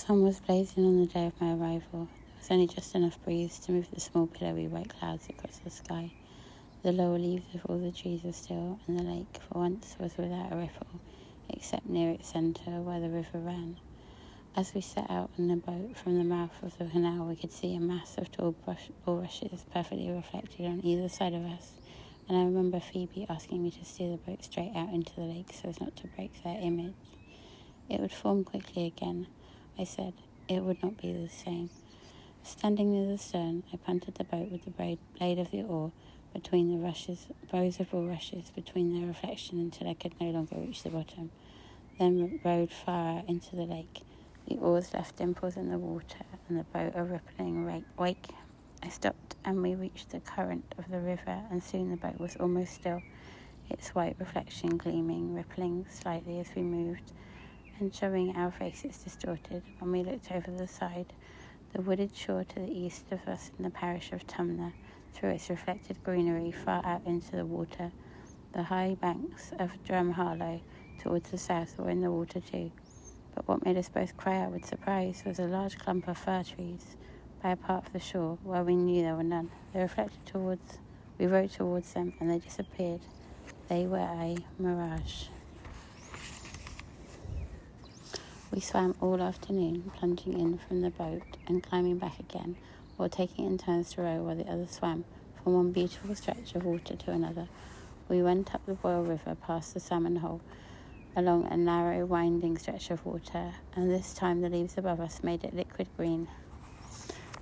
sun was blazing on the day of my arrival. There was only just enough breeze to move the small pillowy white clouds across the sky. The lower leaves of all the trees were still, and the lake, for once, was without a ripple, except near its centre where the river ran. As we set out in the boat from the mouth of the canal, we could see a mass of tall bulrushes perfectly reflected on either side of us, and I remember Phoebe asking me to steer the boat straight out into the lake so as not to break their image. It would form quickly again, I said. It would not be the same. Standing near the stern, I punted the boat with the blade of the oar between the rows of bulrushes between their reflection until I could no longer reach the bottom, then rowed far out into the lake. The oars left dimples in the water, and the boat a rippling wake. I stopped, and we reached the current of the river, and soon the boat was almost still, its white reflection gleaming, rippling slightly as we moved, and showing our faces distorted. When we looked over the side, the wooded shore to the east of us in the parish of Tumner threw its reflected greenery far out into the water. The high banks of Drumharlow towards the south were in the water too. But what made us both cry out with surprise was a large clump of fir trees by a part of the shore where we knew there were none. We rowed towards them, and they disappeared. They were a mirage. We swam all afternoon, plunging in from the boat and climbing back again, or taking in turns to row while the others swam from one beautiful stretch of water to another. We went up the Boyle River past the Salmon Hole, along a narrow, winding stretch of water, and this time the leaves above us made it liquid green.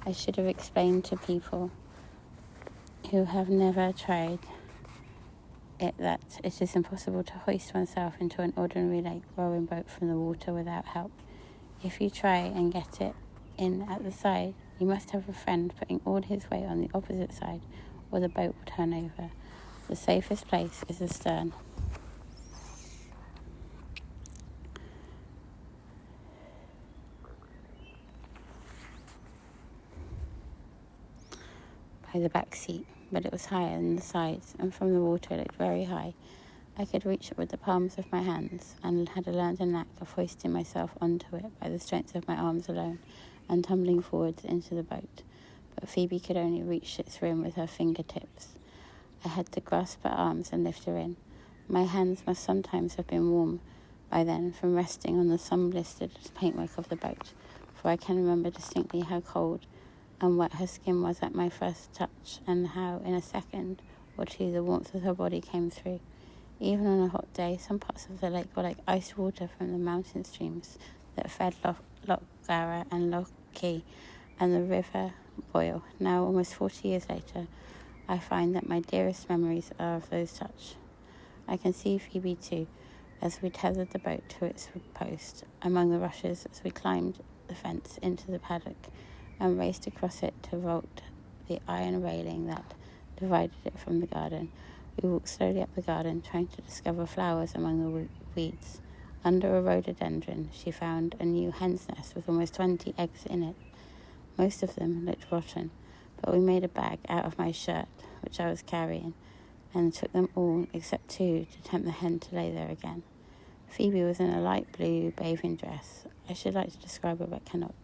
I should have explained to people who have never tried it that it is impossible to hoist oneself into an ordinary lake rowing boat from the water without help. If you try and get it in at the side, you must have a friend putting all his weight on the opposite side, or the boat will turn over. The safest place is the stern. By the back seat, but it was higher than the sides, and from the water it looked very high. I could reach it with the palms of my hands, and had learned a knack of hoisting myself onto it by the strength of my arms alone, and tumbling forwards into the boat. But Phoebe could only reach its rim with her fingertips. I had to grasp her arms and lift her in. My hands must sometimes have been warm by then from resting on the sun-blistered paintwork of the boat, for I can remember distinctly how cold and wet her skin was at my first touch, and how in a second or two the warmth of her body came through. Even on a hot day, some parts of the lake were like ice water from the mountain streams that fed Loch Gara and Loch Key and the River Boyle. Now, almost 40 years later, I find that my dearest memories are of those touch. I can see Phoebe too, as we tethered the boat to its post among the rushes as we climbed the fence into the paddock and raced across it to vault the iron railing that divided it from the garden. We walked slowly up the garden, trying to discover flowers among the weeds. Under a rhododendron, she found a new hen's nest with almost 20 eggs in it. Most of them looked rotten, but we made a bag out of my shirt, which I was carrying, and took them all except 2 to tempt the hen to lay there again. Phoebe was in a light blue bathing dress. I should like to describe her, but cannot.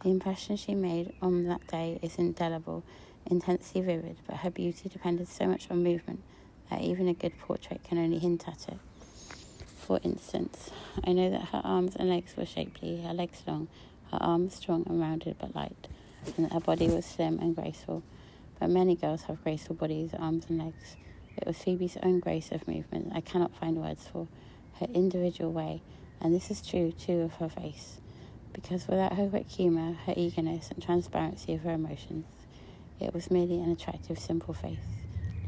The impression she made on that day is indelible, intensely vivid, but her beauty depended so much on movement that even a good portrait can only hint at it. For instance, I know that her arms and legs were shapely, her legs long, her arms strong and rounded but light, and that her body was slim and graceful. But many girls have graceful bodies, arms and legs. It was Phoebe's own grace of movement I cannot find words for, her individual way, and this is true too of her face, because without her quick humour, her eagerness and transparency of her emotions, it was merely an attractive, simple face.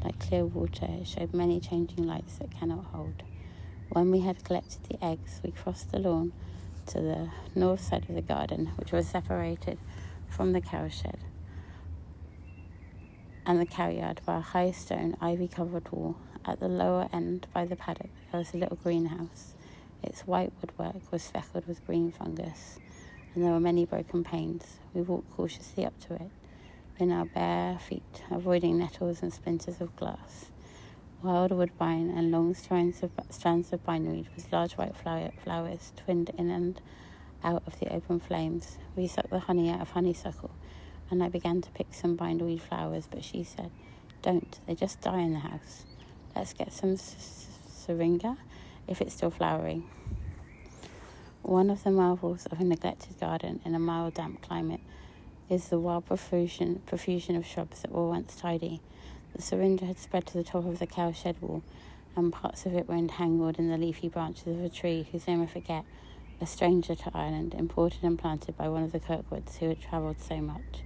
Like clear water, it showed many changing lights that cannot hold. When we had collected the eggs, we crossed the lawn to the north side of the garden, which was separated from the cowshed and the cowyard by a high stone, ivy-covered wall. At the lower end, by the paddock, there was a little greenhouse. Its white woodwork was speckled with green fungus, and there were many broken panes. We walked cautiously up to it, in our bare feet, avoiding nettles and splinters of glass. Wild woodbine and long strands of bindweed with large white flowers twinned in and out of the open flames. We sucked the honey out of honeysuckle, and I began to pick some bindweed flowers, but she said, "Don't, they just die in the house. Let's get some syringa if it's still flowering." One of the marvels of a neglected garden in a mild, damp climate is the wild profusion of shrubs that were once tidy. The syringa had spread to the top of the cowshed wall, and parts of it were entangled in the leafy branches of a tree whose name I forget, a stranger to Ireland, imported and planted by one of the Kirkwoods who had travelled so much.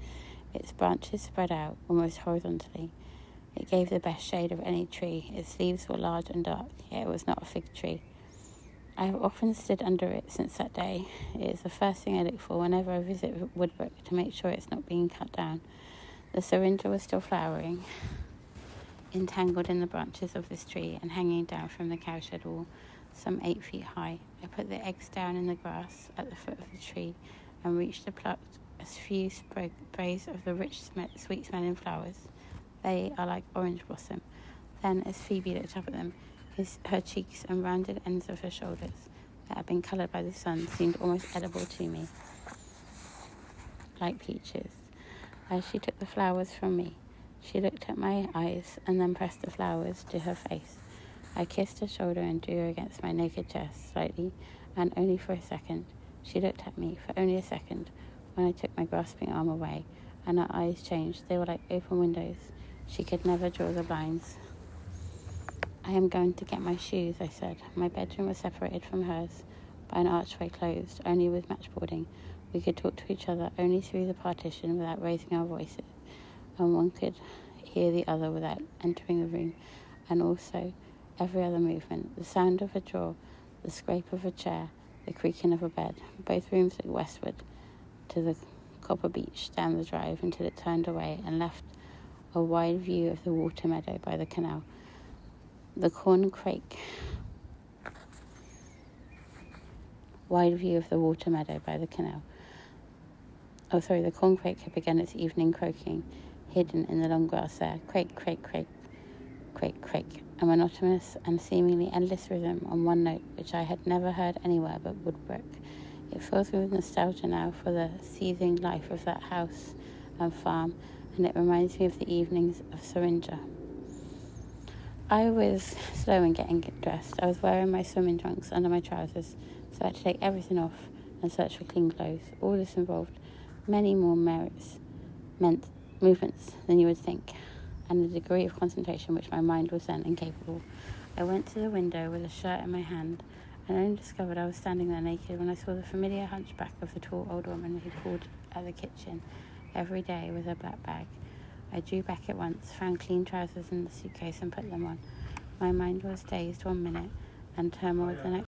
Its branches spread out, almost horizontally. It gave the best shade of any tree. Its leaves were large and dark, yet it was not a fig tree. I have often stood under it since that day. It is the first thing I look for whenever I visit Woodbrook to make sure it's not being cut down. The syringa was still flowering, entangled in the branches of this tree and hanging down from the cowshed wall, some 8 feet high. I put the eggs down in the grass at the foot of the tree and reached to pluck a few sprays of the rich, sweet-smelling flowers. They are like orange blossom. Then, as Phoebe looked up at them, her cheeks and rounded ends of her shoulders, that had been coloured by the sun, seemed almost edible to me, like peaches. As she took the flowers from me, she looked at my eyes and then pressed the flowers to her face. I kissed her shoulder and drew her against my naked chest, slightly, and only for a second. She looked at me for only a second, when I took my grasping arm away, and her eyes changed. They were like open windows. She could never draw the blinds. "I am going to get my shoes," I said. My bedroom was separated from hers by an archway closed, only with matchboarding. We could talk to each other only through the partition without raising our voices, and one could hear the other without entering the room, and also every other movement, the sound of a drawer, the scrape of a chair, the creaking of a bed. Both rooms looked westward to the copper beach down the drive until it turned away and left a wide view of the water meadow by the canal. The corncrake had begun its evening croaking, hidden in the long grass there. Crake, crake, crake, crake, crake. A monotonous and seemingly endless rhythm on one note which I had never heard anywhere but Woodbrook. It fills me with nostalgia now for the seething life of that house and farm, and it reminds me of the evenings of Syringa. I was slow in getting dressed. I was wearing my swimming trunks under my trousers, so I had to take everything off and search for clean clothes. All this involved many more movements than you would think, and a degree of concentration which my mind was then incapable. I went to the window with a shirt in my hand, and only discovered I was standing there naked when I saw the familiar hunchback of the tall old woman who called at the kitchen every day with her black bag. I drew back at once, found clean trousers in the suitcase and put them on. My mind was dazed one minute and turmoil the next.